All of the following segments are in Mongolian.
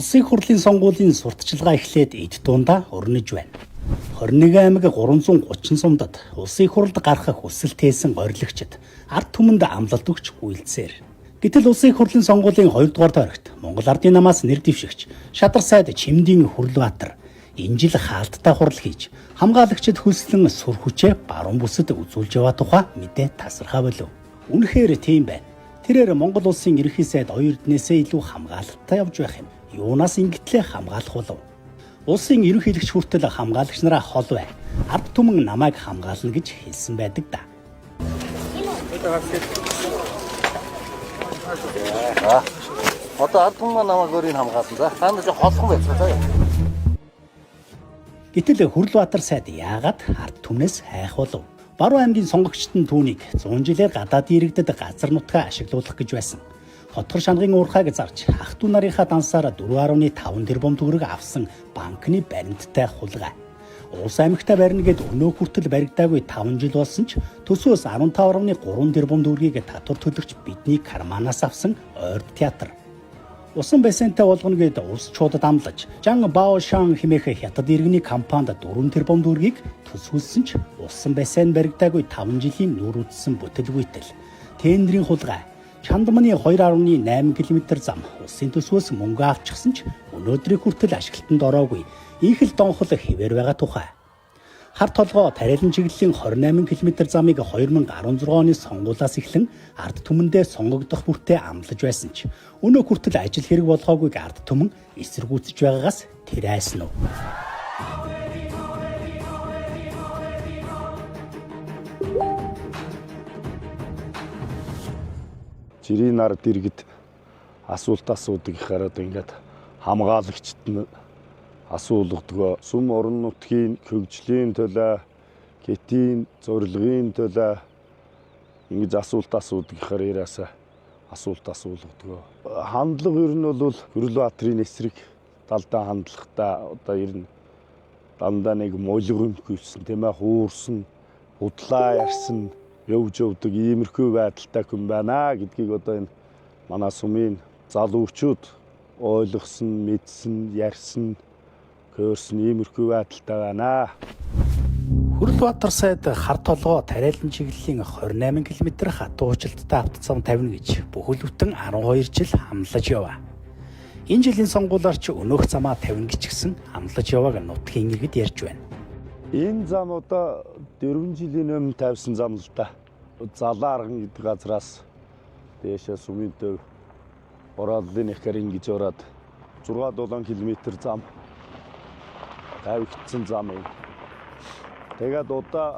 Улсын хурлын сонгуулийн сурталчилгаа эхлээд эд дундаа өрнөж байна. 21 аймаг 330 сумдад улсын хурлд гарах хүсэлт хийсэн орилогчид ард түмэнд амлалт өгч үйлдсээр. Гэтэл улсын хурлын сонгуулийн 2 дугаар тойрогт Монгол Ардын намаас нэр дэвшигч Шадар сайд Чимдийн Хүрлбаатар энэ жил хаалттай хурал хийж хамгаалагчид хөлслөн сүр хүчээ баруун бүсэд үзүүлж яваа тухай мэдээ тасархаа болов. Үнэхээр тийм байна. Тэрээр Монгол улсын ерөнхий сайд Эрдэнэсээ илүү хамгаалалттай явж байх юм. Юунаас ингэтлээ хамгаалах болов? Улсын ерөнхийлөгч хүртэл хамгаалагч нараа хол бай. Ард түмэн намайг хамгаална гэж хэлсэн байдаг да. Одоо ард түмэн намайг өөрийг хамгаалсан. За хаана ч холхон байцгаа. Гэтэл Хүрлбаатар сайд яагаад ард түмнээс хайх болов? Баруун аймгийн сонгогчд нь түүнийг 100 жилээр гадаад иргэдэд газар нутгаа ашиглуулах гэж байсан. Хотгор шангийн уурхайг зарж ах トゥ нарынхаа дансаар 4.5 тэрбум төгрөг авсан банкны баримттай хулгай. Улс аймагтаа барина гэд өнөө хүртэл баригдаагүй 5 жил болсон ч төсөөс 15.3 тэрбум төгрөгийг татвар төлөгч бидний карманаас авсан ойрд театр. Усан бассейнтай болгоно гэд улсчуудад амлаж, Жан Баошан хэмээх хятад иргэний компанид 4 тэрбум төгрөгийг төсвөлсөн ч усан бассейн баригдаагүй 5 жилийн нүр үдсэн бүтэлгүйтэл тендерийн хулгай. Чандманы 2.8 км зам улсын төсвөөс мөнгө авчихсан ч өнөөдрийг хүртэл ашиглалтанд ороогүй. Ийхэл донхол хэвээр байгаа тухай. Хар толгой тариалан чиглэлийн 28 км замыг 2016 оны сонгуулиас эхлэн ард түмэндээ сонгогдох бүртээ амлаж байсан ч өнөө хүртэл ажил хэрэг болгоогүйг ард түмэн эсэргүүцэж байгаагаас тэр айсан уу? Жирийн ард иргэд асуулт асуудаг гэхээр одоо ингээд хамгаалагчд нь асуулгадгоо сүм орон нутгийн хөгжлийн төлөө, хэтийн зорилгын төлөө ингэж асуулт асуудаг гэхээр яраасаа асуулт асуулгадгоо. Хандлага ер нь бол Хүрлбаатарын эсрэг талдаа хандлагатай одоо ер нь дандаа нэг мулгын гүйсэн тийм ээ хуурсан, худлаа ярьсан явж явдаг иймэрхүү байдалтай хүн байна гэдгийг одоо энэ манай сумын залуучууд ойлгосон, мэдсэн, ярьсан, хөөрсөн иймэрхүү байдалтай байна. Хүрлбаатар сайд хар толгой тариалан чиглэлийн 28 км хатуу уучлалттай автоцам тавина гэж бүхэл бүтэн 12 жил хамлаж яваа. Энэ жилийн сонгуулиар ч өнөөх замаа тавина гिचгсэн хамлаж явааг нутгийн иргэд ярьж байна. Энэ зам одоо 4 жилийн өмнө тавьсан зам л да. Залаарган гэдэг газраас дээшээ сумын төв Оролын ихэр ингэж ороод 6-7 км зам тавигдсан зам юм. Тэгээд одоо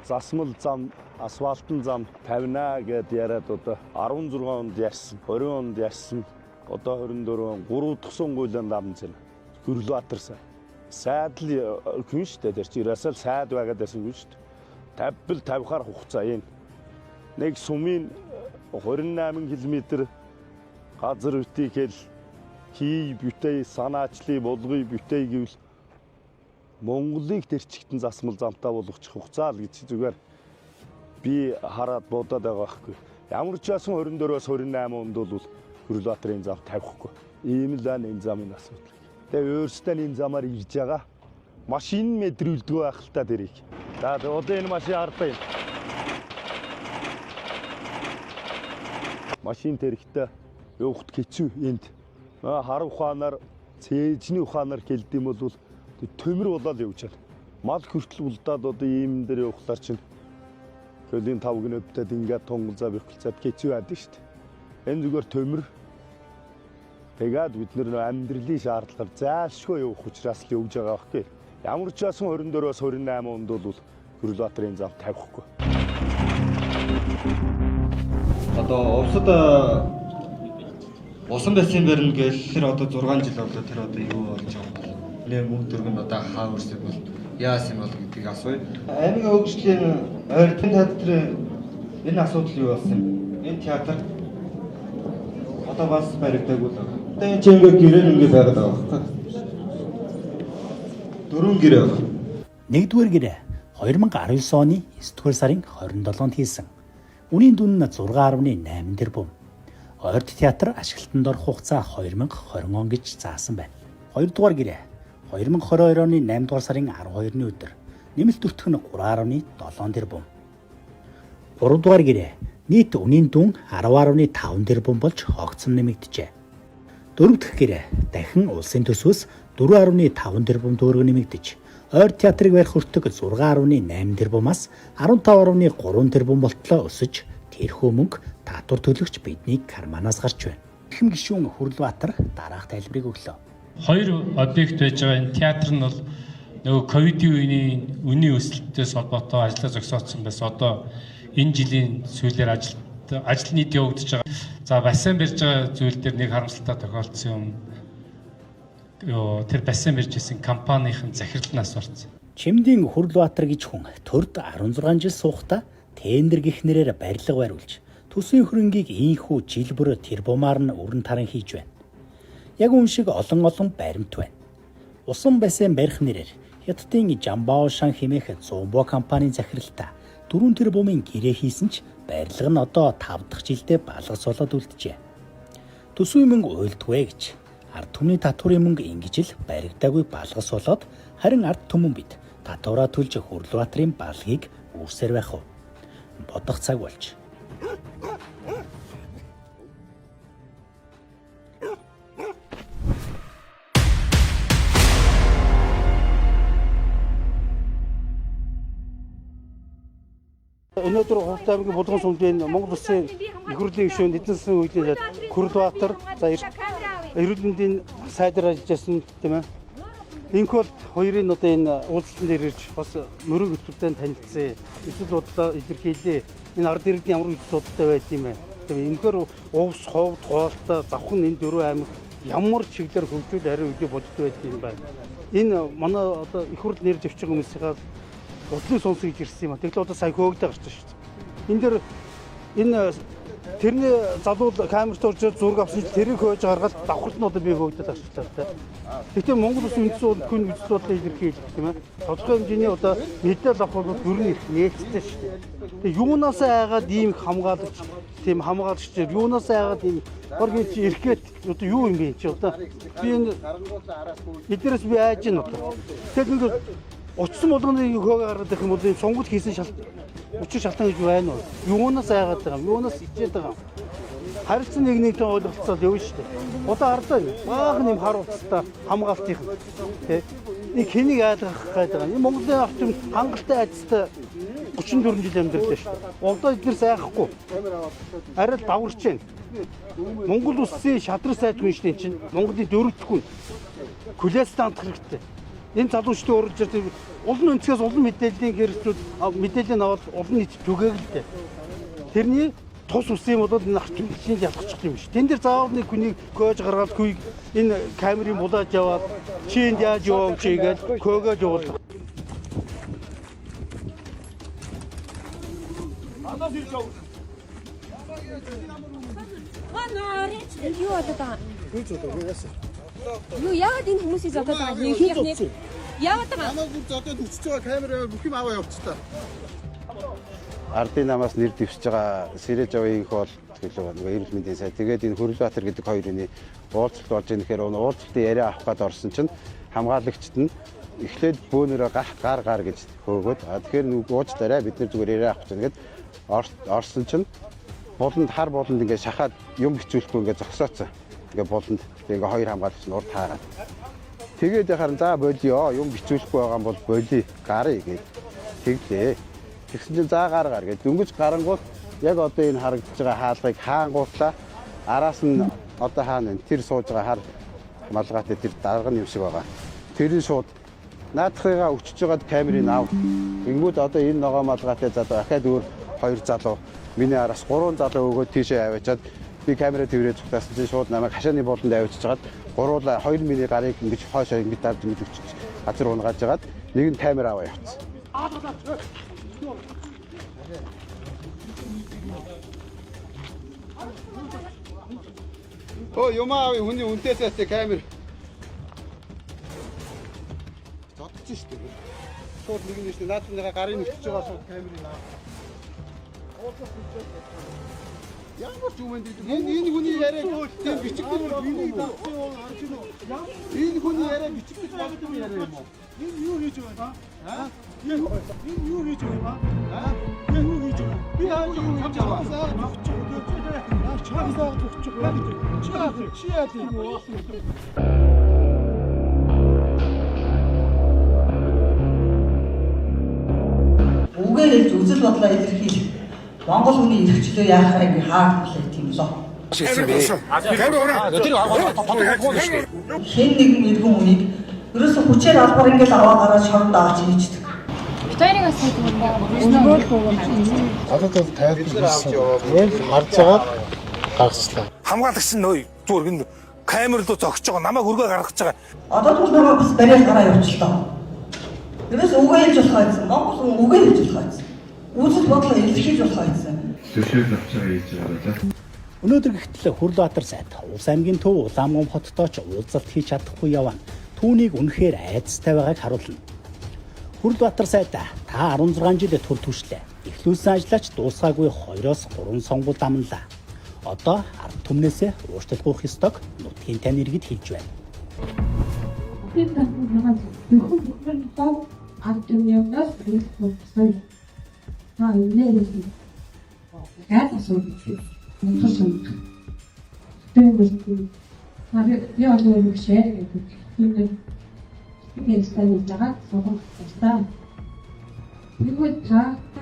засмал зам, асфальтын зам тавина гэд яриад одоо 16 онд ярьсан, 20 онд ярьсан, одоо 24 он 3 дахь сонгуулийн дамж байна. Хүрлбаатар сайд л хүн шүү дээ. Тэр чинь ерөөсөө сайд байгаад байсан хүн шүү дээ. 50 50-аар хугацаа энэ. Нэг сумын 28 км газар үтийхэл хий бүтэй санаачлыг болгоё бүтэй гэвэл Монголыг тэрчигтэн засмал замтаа болгочих хугацаа л гэж зүгээр би хараад бодоод байгаа байхгүй. Ямар ч байсан 24-өөс 28 онд бол Хүрлбаатарын зам тавихгүй. Ийм л энэ замын асуудал. Тэгээ өөрсдөө энэ замаар ирж байгаа. Машин мэдрүүлдэг байх л та дэрийг. За одоо энэ машин хардаа юм. Машин тэрэгтэй явахд хэцүү энд. Хар ухаанаар, цээжний ухаанаар хэлдэм бол төмөр болоод явж байна. Мал хүртэл улдаад одоо ийм дээр явахлаар чинь хөлийн 5 гинөдтэй ингээд тунгал зав ихэлцээд хэцүү байдаг шүү дээ. Энэ зүгээр төмөр. Тэгээд бид нэр амьдралын шаардлагаар зайлшгүй явах учраас л явж байгаа байхгүй. Ямар ч байсан 24-өөс 28 онд бол Хүрлбаатарын зам тавихгүй. Одоо улсад усан бассейн барина гэж тэр одоо 6 жил болоо тэр одоо юу болж байгаа юм. Нэр мөнгө төргөнд одоо хаа үрсэг бол яасан бол гэдгийг асууя. Аймгийн хөгжлийн ойртын театрын энэ асуудал юу болсон юм? Энэ театр одоо бас баригдаагүй л байна. Одоо энэ чинь гэрээ ингээд байгаад байгаа байхгүй. 4 гэрээ байна. Нэгдүгээр гэрээ 2019 оны 9 дугаар сарын 27-нд хийсэн. Үнийн дүн нь 6.8 тэрбум. Ойрд театр ашиглалтанд орох хугацаа 2020 он гэж заасан байна. 2 дугаар гэрээ 2022 оны 8 дугаар сарын 12-ны өдөр нэмэлт өртөх нь 3.7 тэрбум. 3 дугаар гэрээ нийт үнийн дүн 10.5 тэрбум болж огцом нэмэгдэжээ. 4 дахь гэрээ дахин улсын төсвөөс 4.5 тэрбум төгрөг нэмэгдэж, ойрд театрыг барих өртөг 6.8 тэрбумаас 15.3 тэрбум болтлоо өсөж, тэрхүү мөнгө татвар төлөгч бидний карманаас гарч байна. Ихэм гишүүн Хүрлбаатар дараах тайлбарыг өглөө. 2 объект байж байгаа энэ театр нь бол нөгөө ковидын үеийн үнийн өсөлтөөс холбоотой ажлаа зогсоодсон байсан. Одоо энэ жилийн сүүлээр ажил нийт явагдаж байгаа. За бассейн барьж байгаа зүйл дээр нэг харамсалтай тохиолдсон юм. Тэр бассейн барьж исэн компанийн захиралнаас орсон. Чимдийн Хүрлбаатар гэж хүн төрд 16 жил суухдаа тендер гэх нэрээр барилга бариулж, төсвийн хөрөнгийг ийхүү жил бүр тэрбумаар нь өрн таран хийж байна. Яг үн шиг олон баримт байна. Усан бассейн барих нэрээр Хятадын Жамбаошан хэмээх зумбо компанийн захиралтай 4 тэрбумын гэрээ хийсэн ч барилга нь одоо 5 дахь жилдээ балгацуулаад үлджээ. Төсвийн мөнгө уйлдгүй гэж ард түмний татварын мөнгө ингэж л баригдаагүй балгацуулаад, харин ард түмэн бид татвараа төлж Хүрлбаатарын балгийг үүсээр байх уу? Бодох цаг болж. Өнөөдөр Хувд аймгийн Булган сумдын Монгол Улсын их хурлын гишүүн эдийн засгийн үеийн Хүрлбаатар за эрүүл мэндийн сайдаар ажилласан тийм ээ. Инх бол хоёрын одоо энэ уулзалтын дээр ирж бас мөрөг өтөлтөнд танилцсан. Эсвэл бодлоо илэрхийлээ. Энэ ард иргэд ямар үйл судалтай байд юм бэ? Тийм энэхээр увс, ховд, хоолтой завхан энэ дөрвөн аймаг ямар чиглэлээр хөгжүүл ариун үгүй боддог байд юм байна. Энэ манай одоо их хурл нэр дэвшиж байгаа хүмүүсийнхаа удлын сонс гэж ирсэн юм а. Тэглээ одоо сая хөөгдөө гарч шүү дээ. Энэ дэр энэ тэрний залуу камерт орж зураг авсан чинь тэрийг хөөж гаргаад давхарт нь одоо би хөөгдөд авчихлаа тэ. Гэхдээ Монгол Улсын үндэс хүн үзэл бодлоо илэрхийлж тийм ээ. Тодорхой хэмжээний одоо мэдээлэл авах бол ер нь их нээлттэй шүү дээ. Тэгээ юунаас айгаад ийм хамгаалагч тийм хамгаалагч юунаас айгаад ийм оргийн чи эрхгээд одоо юу юм бэ чи одоо би энэ эдгээрээс би айж гин одоо. Тэгэхээр утсан болгоны хөөгөө гаргаад ирэх юм бол ийм сонгол хийсэн учир шалтгаан гэж байна уу? Юунаас айгаад байгаа юм? Юунаас ичээд байгаа юм? Харилцан нэгнийхээ ойлголцоод явна шүү дээ. Одоо ардаа баахан юм хар утастай хамгаалтын тий. Нэг хэнийг айлгах гэдэг юм. Монголын авч юм хангалттай айцтай 34 жил амьдардаг шүү дээ. Одоо эдгээр сайхахгүй. Арай л даварч байна. Монгол Улсын шатрал сайд хүн шүү дээ чинь. Монголын дөрөвдөх хүн. Күлээстэй хандах хэрэгтэй. Энэ залуучдын уралж ирдэг олон өнцгөөс олон мэдээллийн хэрэгслүүд мэдээлэл аваад олон нийт түгээг л дээ. Тэрний тус ус юм бол энэ арч шинж ялгачих юм биш. Тэн дээр заавал нэг хүнийг гойж гаргаад хүйг энэ камерын булааж яваад чинд яаж явав чигээд көөгөөж явуулдаг. Юу болоод байгаа? Юу яагаад энэ хүмүүсийг зодоод байгаа юм? Яагаад байгаа? Намайг бүр зодоод үсэж байгаа камераар бүх юм аваа явуулчихлаа. Ардын намаас нэр дэвшиж байгаа Сэрэж авийн бол төлөв нэг эрүүл мэндийн сайд. Тэгээд энэ Хүрлбаатар гэдэг хоёрын уулзалт болж ирнэхээр уулзалтын яриа авах гээд орсон чинь хамгаалагчд нь эхлээд бөөнөрөө гар гэж хөөгөөд тэгэхээр нэг уучлаарай бид нар зүгээр яриа авах гэж ингээд орсон чинь болонд хар болонд ингээд шахаад юм бичүүлэхгүй ингээд зогсооцсон. Ингээд болонд ингээд хоёр хамгаалагч нь урд хаагаад. Тэгээд яхаар за болио юм бичүүлэхгүй байгаа юм бол болио гарыг гэж тэглээ. Тэгсэн чинь за гар гэж дөнгөж гарангуут яг одоо энэ харагдаж байгаа хаалгыг хаангуутлаа араас нь одоо хаана тэр сууж байгаа хар малгайтай тэр дарга юм шиг байгаа. Тэрийн шууд наадахыгаа өчөж байгаад камерыг ав. Ингэнгүүт одоо энэ ногоо малгайтай залуу ахаад өөр хоёр залуу миний араас 3 залуу өгөөд тийшээ аваачаад би камераа тэрвэрээ цугтаасан чинь шууд намайг хашааны болонд авчиж хагаад гуруула 2 миний гарыг ингэж хойшоо ингэж дарж ингэж өчөж газар унгааж хагаад нэг нь камер аваа явцсан. Оо юмаа хүний үнтээсээс камер зодчих шүү дээ. Шууд нэг нь шүү дээ. Наадмынхаа гарын өчөж байгаа шууд камерыг аваа. Ямар ч юм энэ хүний яриаг тийм бичигдэл бол биний дагсан юм харж байна уу? Энэ хүний яриа бичигдэл болдог яриа юм уу? Энэ юу хийж байгаа юм? Энэ юу хийж байгаа юм? Энэ юу хийж байгаа? Би яаж юу хийж байгаа? Чаасаа төгчих байх. Чи яа тийм үү? Үгээр хэлж үзэл бодлоо илэрхийлэх Монгол хүний эрхчлөө яахыг хаагдах тийм лөө. Хэн нэгэн иргэн үнийг ерөөсө хүчээр албаар ингээл аваа гараад шоронд аваач хийждэг. Битэрийг асууж Гадаад тайлбарласан. Яг харж байгаа гаргачлаа. Хамгаалагч нь зүгээр гин камер руу зогсож байгаа намайг өргөө гаргаж байгаа. Одоо түр намайг бас бариад гараа явуулчихлаа. Ерөөсө үгээр хэлж болох байсан. Монгол хүн үгээр хэлж болох байсан. Үзэл бодлоо илэрхийлж болох байсан. Зөвшөөрөл авч байгаа гэж байгаа да. Өнөөдөр гэгтэл Хүрлбаатар сайд Улс аймгийн төв Улаамгон хоттой ч уулзалт хийж чадахгүй явна. Түүнийг үнэхээр айцтай байгааг харуулна. Хүрлбаатар сайдаа та 16 жил төр түвшлээ. Эхлүүлсэн ажлаач дуусгаагүй 2-3 сонгуульд амнлаа. Одоо ард түмнээсээ уучлал гуйх ёстойг нутгийн тань иргэд хэлж байна.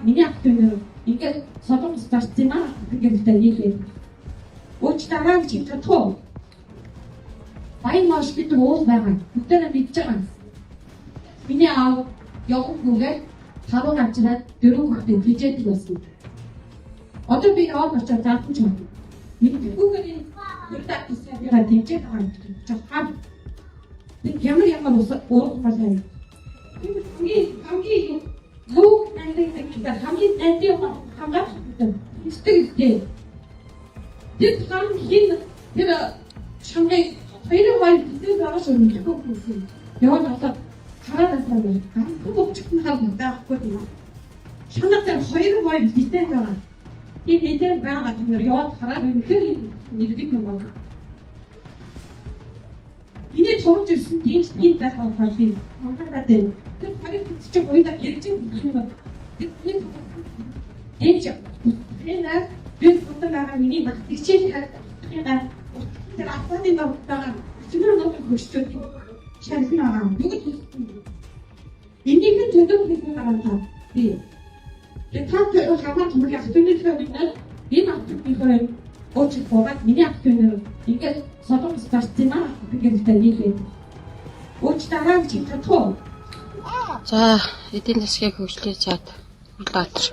Миний ахтунаар ингээд солонгос зарцсан маа ингээд хэлээ. Уучтараа гэж хэлдэг. Байн маш бид уул байгаа. Бүгдээ мэдж байгаа. Миний аав явахгүйгээр таван авчираад 4 хүүхдээ хижээд байсан. Одоо би аав очоод заасан ч юм. Мэдгүйгээр энэ үрдэгтсээ яа дижээд байгаа юм. Чахаа. Би ямар ус уурмалаа. Би хамгийн луг näitä хамгийн найдаа хамгаалж истэгтэй. Бид хамгийн тэр шангай хоёрын байр гэдэг байгаас өмнө хэлсэн. Яваад одоо хараад байна. Бүгд хаалт байхгүй юм. Шангай хоёрын байр гэдэг байгаа. Энэ хэдэн байгаа тэр яваад хараад үнэхээр нэгдэг юм байна. Миний сурж ирсэн тийм байх болохоор би монголоор тэр харин чи хоёроо ярьж байгаа юм. Энд энэ би фотографи миний багтчихээ харагдана. Тэр ахмадын багтаага зүгээр нэг хөшчөөд шалгана. Бүгд энийг төдөө хийх байгаа би. Тэр таатай хамаа түмэг ахтуны төлөвлөсөн би магтчихээ Очих богат миний ахтунаар ингээд солонгос зарцсан маа гэдэг хэлээ. Уучтараа гэж хэлдэг. За, эдийн засгийг хөгжлөж чад Хүрлбаатар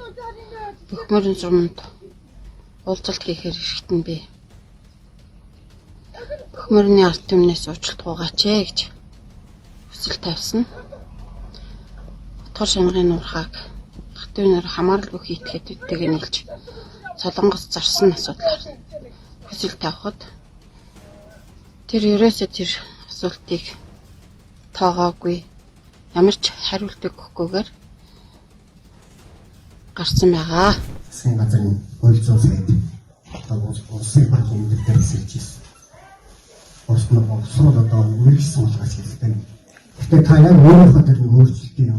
Бөхмөрөн суманд уулзалт хийхээр ирэхтэн би. Бөхмөрний ард түмнээс уучлалт гуйгаач ээ гэж хүсэл тавьсан. Утгар шангын уурхаг ахтунаар хамааралгүй хийтгэхэд үттэйг нэлж солонгос зарсан асуудлаар хүсэл тавихад тэр ерөөсөө тэр асуултыг тоогоогүй ямар ч хариулт өгөхгүйгээр гарсан байгаа. Засгийн газрын хууль зүйн сайд одоо улсын банкны дээр хэлчихсэн. Орчны боловсрол одоо үргэлжлэн суулгаж хэлдэг. Гэхдээ та яг өөрийнхөө тэр өөрчлөлтийг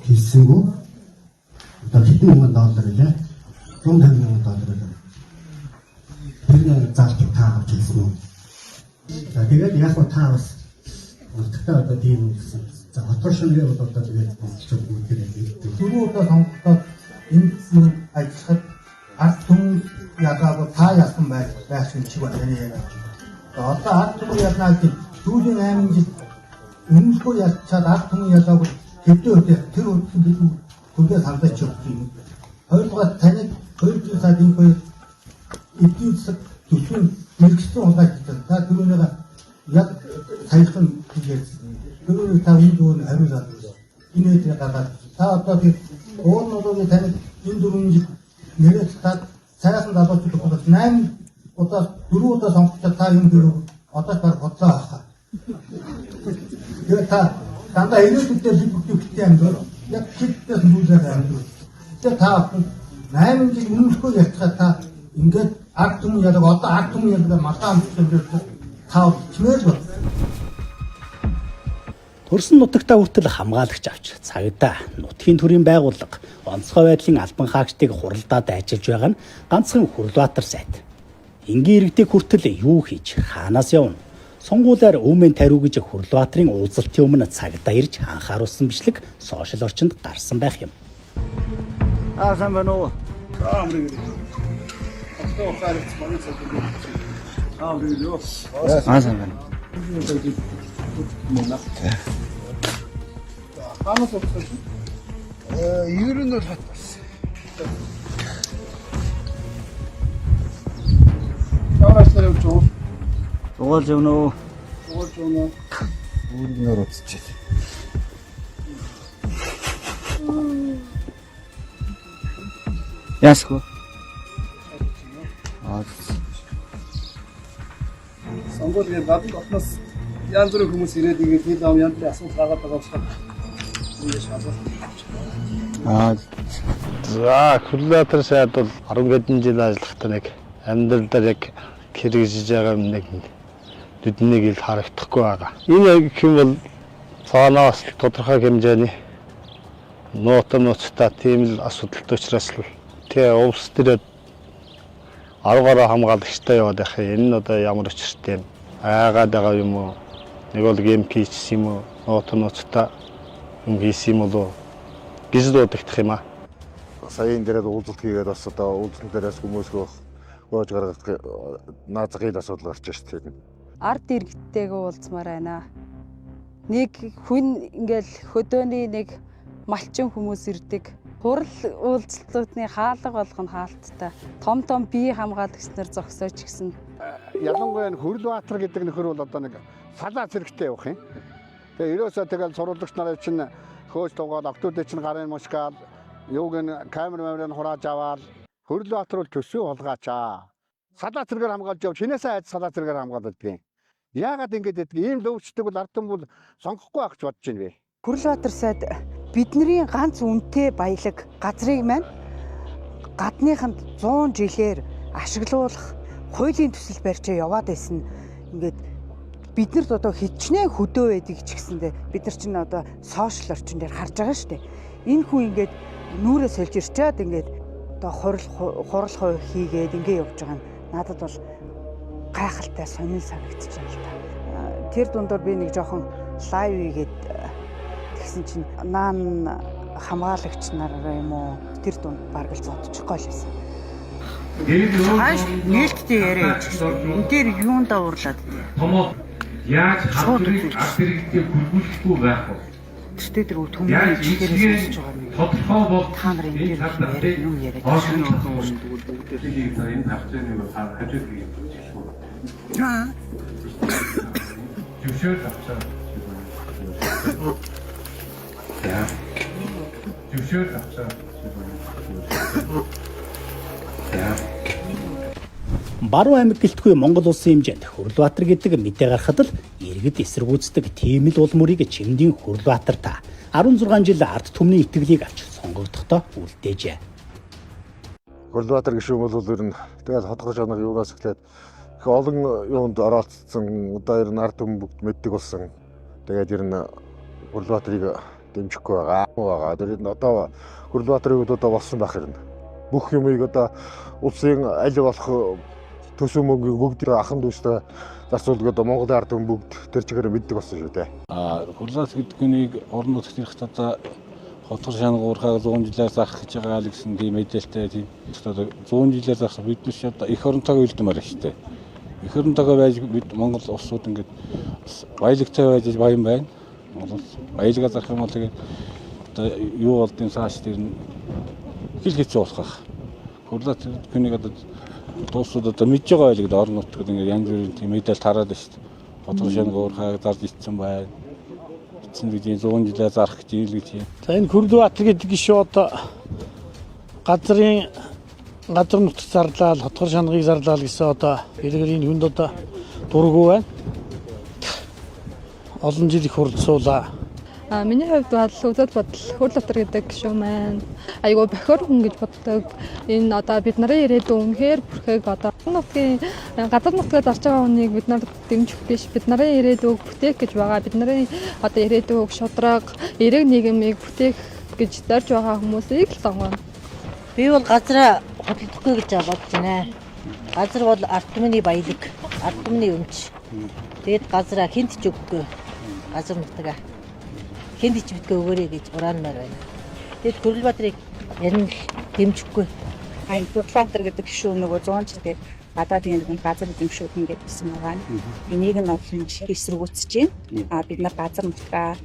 хийсэнгүү одоо хэдэн мянган доллар илээ 150 мянган доллар илээ. Тэр заалт та авч хэлсэн үү? За тэгээд яг та бас өөртөө одоо тийм үгсэн. За хотор шөнөөр одоо тэгээд болчиход үүргээр хэлдэг. Түрүү одоо сонгогдоод энэ ажиллахад ард түмэн ядаагүй та яасан байх юм чи байна яриа. Одоо ард түмэн ядаа гэдэг сүүлийн 8 жил өмнөсгөө ядчаад ард түмэн ядаагүй хэвдээ тэр үргэлж бид бүгдээ хандаж явах юм. Хоёрдугаар таныг 2 жил цаад энэ хоёр эдийн засаг төсвийн мэрэгчсэн угаалдаг. Та түрүүнийг яг саяхан хэлсэн. Түрүүний та энэ дүүн хариулаад энэ дээр гаргаад та одоо тэр уурнуудын таныг энэ 4 жил нэрээ цаад цайхан залуучууд болох 8 удаа 4 удаа сонгогдоод та энэ дөрөв одоо баг бодлоо авах. Тэгээд та дандаа ирээдүйдээ бүгд битээ амдвар яг хэвдээс нүүлээр амдвар. Тэгээд та 8 жил өмнөсгөө ярьцгаа та ингээд ард түмэн яг одоо ард түмэн яг малдаан төлөвлөлт тав чимээр л Төрсөн нутагтаа хүртэл хамгаалагч авч цагдаа нутгийн төрийн байгууллага онцгой байдлын албан хаагчдыг хуралдаад ажиллаж байгаа нь ганцхан Хүрлбаатар сайд. Энгийн иргэдэг хүртэл юу хийж хаанаас явна? Сонгуулиар өвмэн тариу гэж Хүрлбаатарын уулзалтын өмнө цагдаа ирж анхааруулсан бичлэг сошиал орчинд гарсан байх юм. Сайн байна уу? Сайн байна. Хаанаас олсон? Ер нь бол хатас. Таваачлаа явж уу? Угаалж явна уу? Угаалж явна. Өөрөөр утчихээ. Ясгүй. Сонгуулийн гадна дотноос янз бүрийн хүмүүс ирээд ингээд хэд ам янзын асуудал гаргаад байгаа болохоор ингэ шалгах. За Хүрлбаатар сайд бол 10 хэдэн жил ажиллахдаа нэг амьдрал дээр яг хэрэгжиж байгаа юм нэг нүднийг ил харагдахгүй байгаа. Энэ гэх юм бол цаанаас тодорхой хэмжээний нууцтай тийм л асуудалтай учраас л тэгээ улс дээр 10 гаруй хамгаалагчтай яваад байх юм. Энэ нь одоо ямар учиртай юм? Айгаад байгаа юм уу? Нэг бол гэмп хийсэн юм уу? Нууцтай юм хийсэн юм уу? Гэж дуудагдах юм аа. Сая энэ дээрээ уулзалт хийгээд бас одоо уулзалт дээрээс хүмүүс гоож гаргах наазгын асуудал гарч ирж байна. Ард иргэдтэйгээ уулзмаар байна. Нэг хүн ингээл хөдөөний нэг малчин хүмүүс ирдэг. Хурал уулзалтуудны хаалга болгоно хаалттай. Том бие хамгаалагч нар зогсооч гэсэн. Ялангуяа Хүрлбаатар гэдэг нөхөр бол одоо нэг салаа зэрэгтэй явах юм. Тэгээ ерөөсөө тэгэл сурвалжлагч нарыг чинь хөөж тугаад октодыг чинь гарын мушгаал юуг нь камерын хурааж аваад Хүрлбаатар бол төсөө болгоачаа. Салаа зэрэгээр хамгаалж явж хинээсээ айд салаа зэрэгээр хамгаалдаг юм. Яагаад ингэж яддаг? Ийм лөвчдөг бол ард түмэн бол сонгохгүй байх гэж бодож байна вэ? Хүрлбаатар сайд бидний ганц үнэтэй баялаг газрыг маань гадныханд 100 жилээр ашиглуулах хуулийн төсөл барьж яваад байсан. Ингээд биднэрт одоо хичнээн хөдөө байдаг ч гэсэндээ бид нар чинь одоо сошиал орчин дээр харж байгаа шүү дээ. Энэ хүн ингээд нүрээ сольж ирчээд ингээд одоо хурал хувь хийгээд ингээд явж байгаа нь надад бол гайхалтай сонин санагдчихж байна л да. Тэр дундор би нэг жоохон лайв хийгээд тэгсэн чинь наан хамгаалагч нар юм уу тэр дунд бараг л зодчихгүй л байсан. Хааш нээлттэй яриа гэж байна. Энэ дээр юундаа уурлаад байна? Яаж хавдрыг артерэгтэй хөлбөлөхгүй байх вэ? Тэр төмөрийн чигээрээс сонсож байгаа юм. Тодорхой бол та нар энэ дээр юм яриад энэ хавцны хажууд юм. Зөвшөөр авчаа. Зөвшөөр авчаа. Баруун аймаг гэлтгүй Монгол улсын хэмжээнд Хүрлбаатар гэдэг мэдээ гарахад л иргэд эсэргүүцдэг тийм л улмөрийг чимдийн Хүрлбаатар та 16 жил ард түмний итгэлийг авч сонгогдохдоо үлдээжээ. Хүрлбаатар гишүүн бол ер нь тэгэл хотгор жанр юунаас эхлээд их олон юунд оролцсон одоо ер нь ард түмэн бүгд мэддэг болсон. Тэгээд ер нь Хүрлбаатарыг дэмжихгүй байгаа. Тэр нь одоо Хүрлбаатарын үед одоо болсон байх юм. Бүх юмыг одоо улсын аль болох төсөв мөнгөийг бүгд ахын дүүстэй зарцуулгаад Монголын ард түмэн бүгд тэр чигээр мэддэг болсон шүү дээ. Хүрлбаатар гэдэг хүнийг орон нутгийнхт одоо хотгор шанга уурхайг 100 жилээр зарах гэж байгаа л гэсэн тийм мэдээлэлтэй тийм одоо 100 жилээр зарах бид нар ч одоо эх оронтойгоо үлдмээр шүү дээ. Эх оронтойгоо байж бид Монгол улсууд ингээд баялагтай байж баян байна. Монгол баялагаа зарах юм бол тэгээд одоо юу болдгийг цааш тэр нь хил хэцүү болох. Хүрлбаатар хүнийг одоо дуусууд одоо мэдж байгаа байлгүй орон нутгад ингээд янз бүрийн тийм мэдээлэл тараад байна шүү дээ. Хотгор шанга уурхайг зарж ицсэн байна. Эцэн үеийн 100 жилээр зарах гэж ийл гэж юм. За энэ Хүрлбаатар гэдэг гişүү одоо газар нутагт зарлал, хотгор шанагыг зарлал гэсэн одоо хэлгэрийн хүнд одоо дургу байна. Олон жил их хурцуулаа. Миний хувьд бол үзэл бодол Хөрлөтөр гэдэг гишүүн маань айгүй бохир хүн гэж боддог. Энэ одоо бид нарын ирээдүйн үнэхээр бүрхэг одоо нутгийн гадаад нутгад орж байгаа хүнийг бид нар дэмжих биш. Бид нарын ирээдүйг бүтээх гэж байгаа. Бид нарын одоо ирээдүйг шудраг, эрэг нийгмийг бүтээх гэж зорж байгаа хүмүүсийг л сонгоно. Би бол газраа хөдөлгөхгүй гэж бодож байна. Газар бол ард түмний баялаг, ард түмний өмч. Тэгэд газраа хинт ч өгөхгүй. Газар нутгаа хинт ч битгөө өгөөрэй гэж ураанмаар байна. Тэгэд Хөрлөбаатрыг ярин дэмжихгүй. Хөрлөбаатар гэдэг гишүүн нөгөө 100 жилээр гадаадын нэг газар эзэмшүүлнэ гэдсэн байгаа. Энийг нь олон жил эсэргүүцэж байна. Бид нар газар нутгаа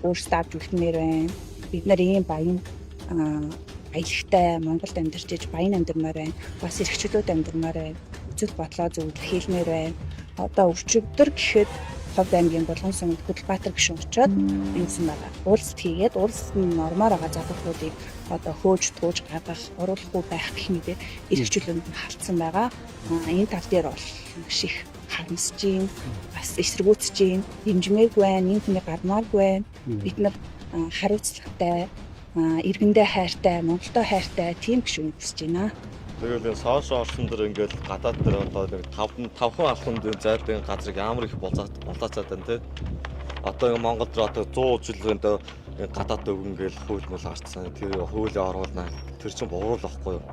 өөрсдөө авч үлдмээр байна. Бид нар ийм баян баялагтай Монголд амьдарч иж баян амьдармаар байна. Бас эрхчлүүд амьдармаар байна. Үзэл бодлоо зөвлөх хийлмээр байна. Одоо өчигдөр гэхэд Ховд аймгийн Булган сумд Хөрлөбаатар гишүүн очоод ингэсэн байгаа. Уулзалт хийгээд уулзалт нь нормоор байгаа залуучуудыг одоо хөөж тууж гадах, оруулахгүй байх гэх мэт эрхчлүүлэнд халтсан байгаа. Энэ тал дээр бол маш их харамсаж байна. Бас эсэргүүцэж байна. Дэмжмээргүй байна. Энэ хүнийг гармааргүй байна. Бид нар хариуцлагатай, иргэндээ хайртай, Монголдоо хайртай тийм гишүүн хүсэж байна. Тэгэл энэ сошиал орсон дэр ингээд гадаад дээр одоо нэг 5 алхамд зайдын газрыг амар их булаацаад байна тий. Одоо энэ Монгол дээр одоо 100 жил энэ гадаад өвгөн гээл хууль мөл гарцсан. Тэр хуулийг оруулна. Тэр чинь буруу л байхгүй юу?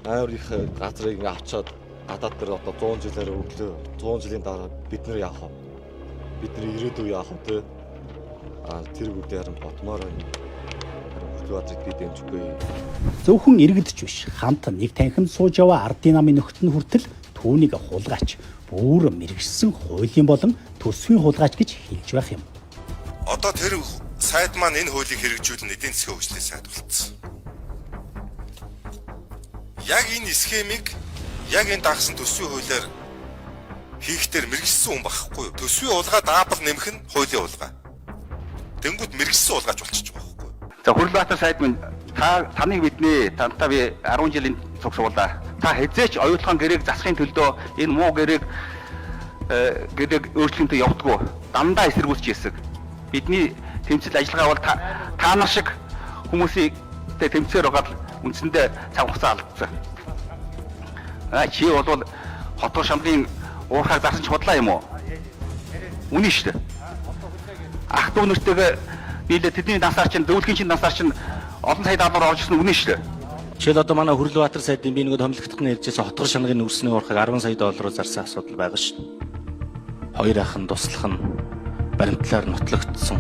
Амар их газрыг ингээд авчаад гадаад дээр одоо 100 жилээр өглөө 100 жилийн дараа бид нар яах вэ? Бидний ирээдүй яах вэ тий? Тэр үедээ харин бодмоор байна. Хөрлөбаатрыг би дэмжихгүй. Зөвхөн иргэдч биш, хамт нэг танхим сууж яваа ардын намын нөхд нь хүртэл түүнийг хулгайч, бүр мэрэгсэн хуулийн болон төсвийн хулгайч гэж хэлж байх юм. Одоо тэр сайд маань энэ хуулийг хэрэгжүүлэн эдийн засгийн хөгжлийн сайд болцсон. Яг энэ схемийг яг энэ дагсан төсвийн хуулиар хийхдээ мэрэгсэн хүн байхгүй юу? Төсвийн хулгай даабал нэмэх нь хуулийн хулгай. Тэнгүүд мэрэгсэн хулгайч болчихж байгаа. За Хөрлөбаатар сайд минь таныг бидний тантай би 10 жилийн цуг суулаа. Та хэзээч оюутлахын гэрээг засахын төлдөө энэ муу гэрээг өөрчлөлтөнд явдггүй. Дандаа эсэргүүцэж ирсэн. Бидний тэмцэл ажиллагаа бол та нар шиг хүмүүсийг тэмцээр байгаа үндсэндээ цаг хугацаа алдсан. Чи бол хотгор шамгийн уурхайг зарсан ч бодлоо юм уу? Үнэн шүү дээ. Ах トゥ нэртэйгээ нийлээ тэдний насаар чинь зөвлөхийн чинь насаар чинь олон сая доллар орж ирсэн үнэн шүү дээ. Жишээл одоо манай Хөрлөбаатар сайдын би нэг томилогдохны ярьжсэн хотгор шанарын өрсний уурхайг 10 сая доллараар зарсан асуудал байгаа шүү дээ. Хоёр ахын туслах нь баримтлаар нотлогдсон.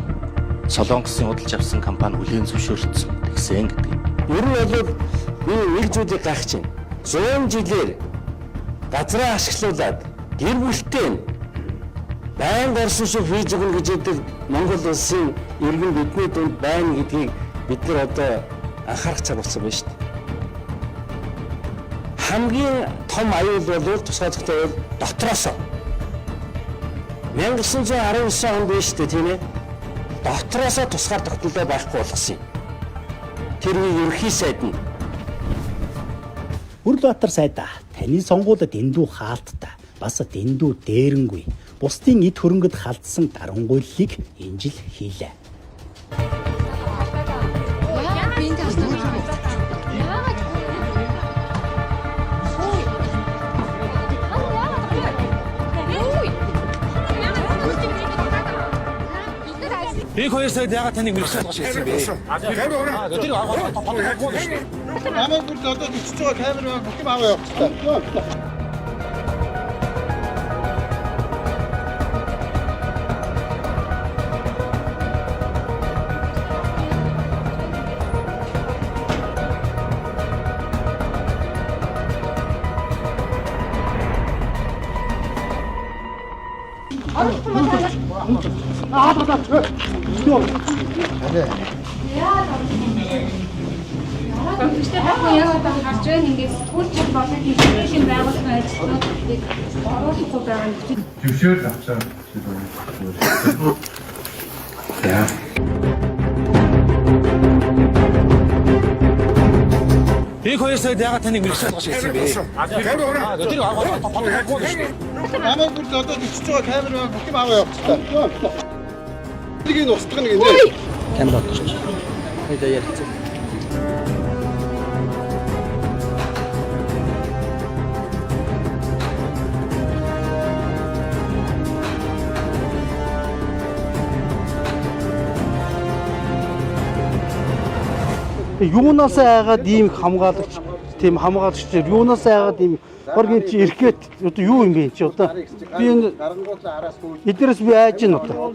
Солонгосын худалдаж авсан компани хүлээн зөвшөөрсөн тэгсэн гэдэг. Ер нь бол би нэг зүйлийг гайхаж байна. 100 жилээр газраа ашиглуулад гэр бүлтэй байнга орсон шиг хийж өгнө гэж хэлдэг Монгол улсын иргэн бидний дунд байна гэдгийг бид нар одоо анхаарах цаг болсон байна шүү дээ. Хамгийн том аюул бол тусгайлахтай бол дотроос 1919 онд биш үү тийм ээ? Дотроос тусгаар тогтнолоо байхгүй болгосон юм. Тэр үеийн ерөнхий сайд нь Хөрлөбаатар сайдаа таны сонгуульд дэндүү хаалттай, бас дэндүү дээрэнгүй бусдын эд хөрөнгөд халдсан дарангуйллыг энэ жил хийлээ. Энэ хоёр сайд яагаад таныг мэрэгсэн болгож ирсэн бэ? Тэр намайг бүр одоо бичиж байгаа камер бүх юм аваа явах хэрэгтэй. Гэхдээ хахын яагаад харж байгаа ингээд сэтгүүлч болон информашн байгууллагын ажилтнуудыг оруулахгүй байгаа юм. Зөвшөөр авчаа. Яа. Энэ хоёр сайд яагаад таныг мэрэгсэн болгож ирсэн бэ? Тэр намайг бүр одоо бичиж байгаа камер бүх юм аваа явах хэрэгтэй. Нэг нь устгах нэг нэ. Тань бодчих. Хэдэ ярьчих. Юунаас айгаад ийм хамгаалагч тийм хамгаалагч юунаас айгаад ийм оргийн чи эрхгээд одоо юу юм бэ чи одоо би энэ эдгээрээс би айж гин одоо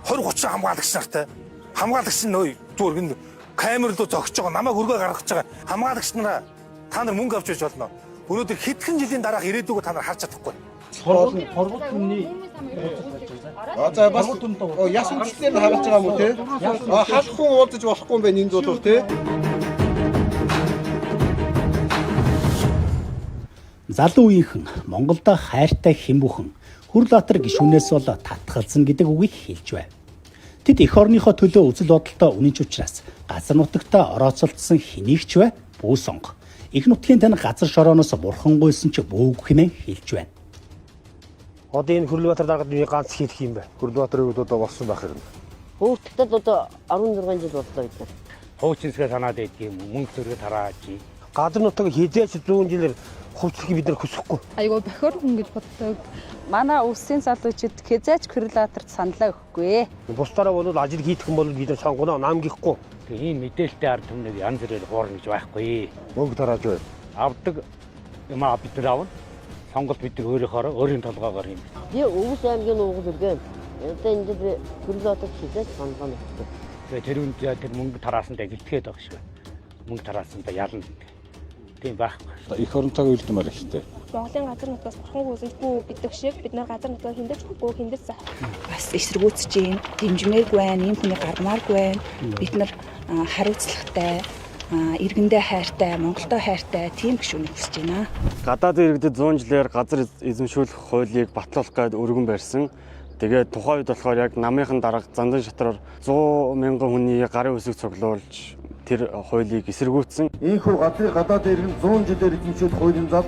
20-30 хамгаалагч нартай хамгаалагч нь зүгээр гин камер руу зогсож байгаа намайг өргөө гаргаж байгаа хамгаалагч нараа та нар мөнгө авч байж болно. Өнөөдөр хэдхэн жилийн дараах ирээдүгөө та нар харж чадахгүй. Хорвол түмний За бас ясан төслээр харуулж байгаа юм уу те? Халахгүй уулзаж болохгүй юм байна энэ зүйл те. Залуу үеийнхэн Монголдо хайртай хэн бүхэн Хүрлбаатар гишүүнээс бол татгалзсан гэдэг үгийг хэлж байна. Тэд эх орныхоо төлөө үзэл бодолтой үнэнч учраас газар нутагтаа орооцолдсон хэнийг ч бай бүү сонго. Эх нутгийн тань газар шорооноос бурхан гуйсан ч бөөг хэмээн хэлж байна. Одоо энэ Хүрлбаатар дараагад юу ганц хийх юм бэ? Хүрлбаатарын үед одоо болсон байх юм. Өөртөө одоо 16 жил боллоо бид нар. Хуучинсгээ санаад байдгийн мөнгө төргө тарааж. Газар нутаг хизээч 100 жилээр хувьчлахыг бид нар хүсэхгүй. Айгуу бохор хүн гэж боддог. Манай улсын залуучууд хязгаарч Хүрлбаатарт саналаа өгөхгүй. Бусдаараа бол ажил хийх юм бол бид нар сонгоно нам гихгүй. Тэгээ ийм мэдээлэлтэй ард түмнийг янз бүрээр хуурна гэж байхгүй. Мөнгө тарааж байна. Авдаг юм аа бид нар авна. Сонголт бид нар өөрийнхөө өөрийн толгоогоор юм. Би Өвс аймгийн уугуул үргэн. Одоо энэ дээр Хүрлбаатар хизээч сонгоно. Тэгээ тэр үнд тэр мөнгө тараасандаа гэлтгээд байгаа шүү. Мөнгө тараасандаа ялна. Тийм байхгүй. Эх оронтойгоо үлдмээр ихтэй. Монголын газар нутгаас бурхан гүйсэлгүй гэдэг шиг бид нар газар нутгаа хиндэж өгөхгүй хиндэж заа. Бас эсэргүүцэж юм, дэмжмээргүй байна, ийм хүний гармааргүй байна. Бид нар хариуцлагатай, иргэндээ хайртай, Монголдоо хайртай тийм гишүүнийг хүсэж байна. Гадаад иргэдэд 100 жилээр газар эзэмшүүлэх хуулийг батлуулах гээд өргөн барьсан. Тэгээд тухайн үед болохоор яг намынхан дарга зандан шатраар 100 мянган хүний гарын үсэг цуглуулж тэр хуулийг эсэргүүцсэн. Ийхүү газрын гадаад иргэн 100 жилээр эзэмшүүлэх хуулийн зал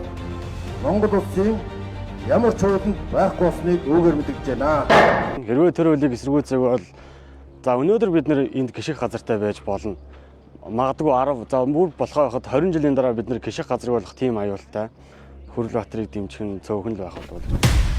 Монгол улсын ямар ч хуулинд байхгүй болсныг үүгээр мэдгэж байна. Хэрвээ тэр хуулийг эсэргүүцээг бол за өнөөдөр бид нэр энд гიშих газартай байж болно. Магадгүй 10 за бүр болохоо хахад 20 жилийн дараа бид нэр гიშих газрыг болох тийм аюултай Хүрлбаатарыг дэмжих нь цөөхөн л байх болов.